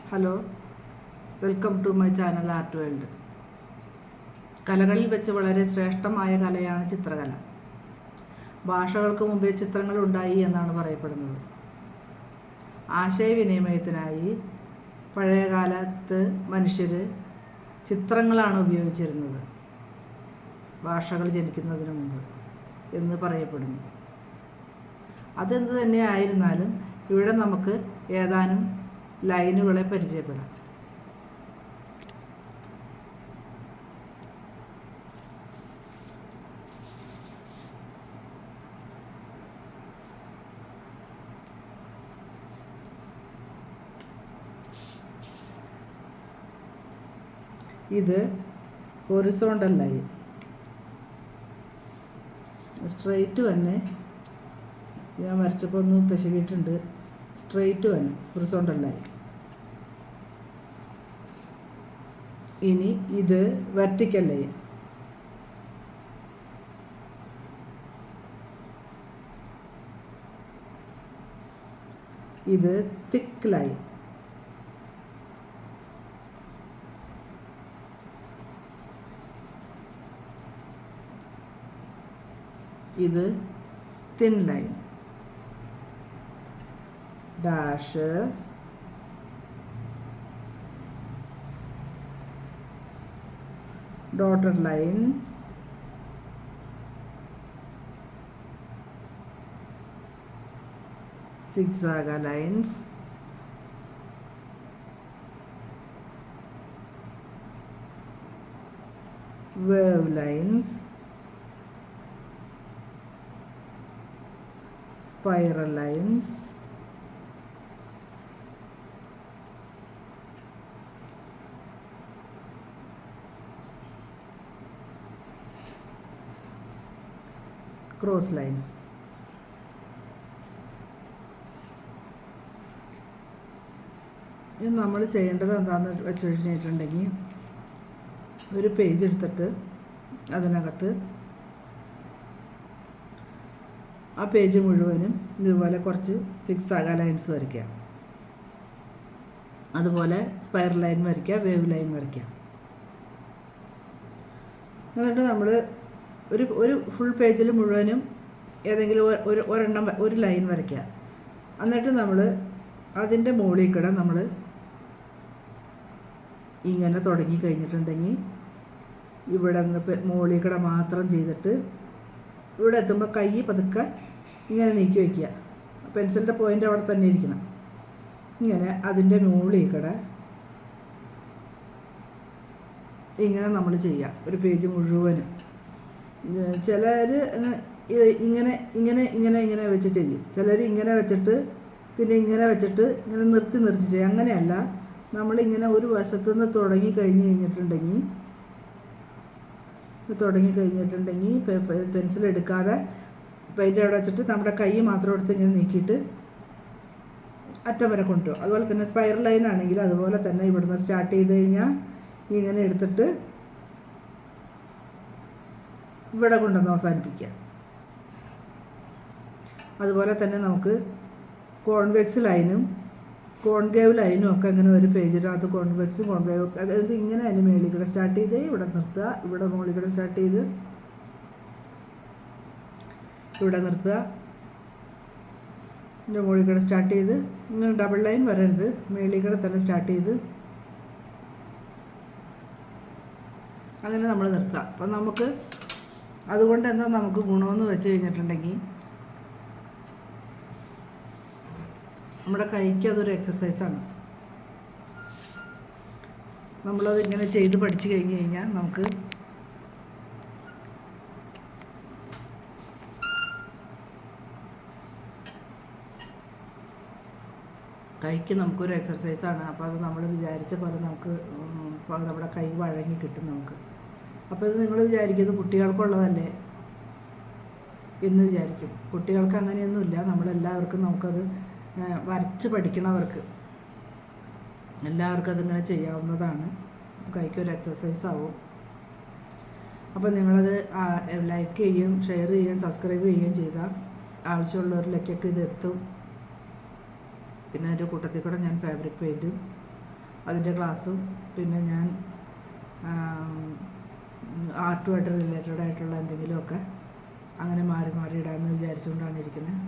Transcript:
Hello, welcome to my channel art world. കലകളിൽ വെച്ച് വളരെ ശ്രേഷ്ഠമായ കലയാണ് ചിത്രകല. ഭാഷകൾക്ക് മുമ്പേ ചിത്രങ്ങൾ ഉണ്ടായി എന്നാണ് പറയപ്പെടുന്നത്. ആശയവിനിമയത്തിനായി പഴയകാലത്ത് മനുഷ്യർ ചിത്രങ്ങളാണ് ഉപയോഗിച്ചിരുന്നത്, ഭാഷകൾ ജനിക്കുന്നതിന് മുമ്പ് എന്ന് പറയപ്പെടുന്നു. അതെന്ത് തന്നെ ആയിരുന്നാലും ഇവിടെ നമുക്ക് ഏതാനും ലൈനുകളെ പരിചയപ്പെടാം. ഇത് ഹൊറിസോണ്ടൽ ലൈൻ, സ്ട്രെയിറ്റ് തന്നെ ഞാൻ വരച്ചപ്പോൾ ഒന്ന് പിശകിയിട്ടുണ്ട്. സ്ട്രെയിറ്റ് തന്നെ ഹൊറിസോണ്ടൽ ലൈൻ. ഇനി ഇത് വെർട്ടിക്കൽ ലൈൻ. ഇത് തിക്ക് ലൈൻ. ഇത് thin line. Dash, dotted line, zigzag lines, wave lines, spiral lines, cross lines. ഇത് നമ്മൾ ചെയ്യേണ്ടത് എന്താണെന്ന് വെച്ച് കഴിഞ്ഞിട്ടുണ്ടെങ്കിൽ, ഒരു പേജ് എടുത്തിട്ട് അതിനകത്ത് ആ പേജ് മുഴുവനും ഇതുപോലെ കുറച്ച് സിക്സാഗ ലൈൻസ് വരയ്ക്കുക. അതുപോലെ സ്പൈറൽ ലൈൻ വരയ്ക്കുക, വേവ് ലൈൻ വരയ്ക്കുക. എന്നിട്ട് നമ്മൾ ഒരു ഫുൾ പേജിൽ മുഴുവനും ഏതെങ്കിലും ഒരെണ്ണം ഒരു ലൈൻ വരയ്ക്കുക. എന്നിട്ട് നമ്മൾ അതിൻ്റെ മുകളിൽ കൂടെ നമ്മൾ ഇങ്ങനെ തുടങ്ങി കഴിഞ്ഞിട്ടുണ്ടെങ്കിൽ ഇവിടെ നിന്ന് മുകളിൽ കൂടെ മാത്രം ചെയ്തിട്ട് ഇവിടെ എത്തുമ്പോൾ കൈ പതുക്കെ ഇങ്ങനെ നീക്കി വയ്ക്കുക. പെൻസിലിൻ്റെ പോയിൻ്റ് അവിടെ തന്നെ ഇരിക്കണം. ഇങ്ങനെ അതിൻ്റെ മുകളിൽ കൂടെ ഇങ്ങനെ നമ്മൾ ചെയ്യുക, ഒരു പേജ് മുഴുവനും. ചിലർ ഇങ്ങനെ ഇങ്ങനെ ഇങ്ങനെ ഇങ്ങനെ വെച്ച് ചെയ്യും. ചിലർ ഇങ്ങനെ വെച്ചിട്ട് പിന്നെ ഇങ്ങനെ വെച്ചിട്ട് ഇങ്ങനെ നിർത്തി നിർത്തി ചെയ്യും. അങ്ങനെയല്ല, നമ്മളിങ്ങനെ ഒരു വശത്തു നിന്ന് തുടങ്ങി കഴിഞ്ഞിട്ടുണ്ടെങ്കിൽ പെൻസിൽ എടുക്കാതെ പെയിൻ്റ് അവിടെ വെച്ചിട്ട് നമ്മുടെ കൈ മാത്രം എടുത്ത് ഇങ്ങനെ നീക്കിയിട്ട് അറ്റം വരെ കൊണ്ടുപോകും. അതുപോലെ തന്നെ സ്പൈറൽ ലൈൻ ആണെങ്കിൽ അതുപോലെ തന്നെ ഇവിടുന്ന് സ്റ്റാർട്ട് ചെയ്ത് കഴിഞ്ഞാൽ ഇങ്ങനെ എടുത്തിട്ട് ഇവിടെ കൊണ്ടുവന്ന് അവസാനിപ്പിക്കുക. അതുപോലെ തന്നെ നമുക്ക് കോൺവെക്സ് ലൈനും കോൺകേവ് ലൈനും ഒക്കെ അങ്ങനെ ഒരു പേജിനകത്ത് കോൺവെക്സും കോൺകേവ് അതായത് ഇങ്ങനെ അതിന് മുകളിൽ കൂടെ സ്റ്റാർട്ട് ചെയ്ത് ഇവിടെ നിർത്തുക, ഇവിടെ മുകളിൽ കൂടെ സ്റ്റാർട്ട് ചെയ്ത് ഇവിടെ നിർത്തുക, ഇതിൻ്റെ മുകളിൽ കൂടെ സ്റ്റാർട്ട് ചെയ്ത് ഇങ്ങനെ ഡബിൾ ലൈൻ വരരുത്, മുകളിൽ കൂടെ തന്നെ സ്റ്റാർട്ട് ചെയ്ത് അങ്ങനെ നമ്മൾ നിർത്തുക. അപ്പം നമുക്ക് അതുകൊണ്ട് എന്താ നമുക്ക് ഗുണമെന്ന് വെച്ച് കഴിഞ്ഞിട്ടുണ്ടെങ്കിൽ, നമ്മുടെ കൈക്ക് അതൊരു എക്സസൈസാണ്. നമ്മളത് ഇങ്ങനെ ചെയ്ത് പഠിച്ചു കഴിഞ്ഞ് കഴിഞ്ഞാൽ നമുക്ക് കൈക്ക് നമുക്കൊരു എക്സസൈസാണ്. അപ്പോൾ അത് നമ്മൾ വിചാരിച്ച പോലെ നമുക്ക് നമ്മുടെ കൈ വഴങ്ങി കിട്ടും നമുക്ക്. അപ്പോൾ ഇത് നിങ്ങൾ വിചാരിക്കുന്നത് കുട്ടികൾക്കുള്ളതല്ലേ എന്ന് വിചാരിക്കും. കുട്ടികൾക്ക് അങ്ങനെയൊന്നുമില്ല. നമ്മളെല്ലാവർക്കും നമുക്കത് വരച്ച് പഠിക്കണവർക്ക് എല്ലാവർക്കും അതിങ്ങനെ ചെയ്യാവുന്നതാണ്. കൈക്കൊരു എക്സസൈസ് ആവും. അപ്പോൾ നിങ്ങളത് ലൈക്ക് ചെയ്യുകയും ഷെയർ ചെയ്യുകയും സബ്സ്ക്രൈബ് ചെയ്യുകയും ചെയ്താൽ ആവശ്യമുള്ളവരിലേക്കൊക്കെ ഇത് എത്തും. പിന്നെ അതിൻ്റെ കൂട്ടത്തിൽ കൂടെ ഞാൻ ഫാബ്രിക് പെയിൻറ്റും അതിൻ്റെ ക്ലാസ്സും പിന്നെ ഞാൻ ആർട്ടുമായിട്ട് റിലേറ്റഡ് ആയിട്ടുള്ള എന്തെങ്കിലുമൊക്കെ അങ്ങനെ മാറി മാറി ഇടാമെന്ന് വിചാരിച്ചുകൊണ്ടാണ് ഇരിക്കുന്നത്.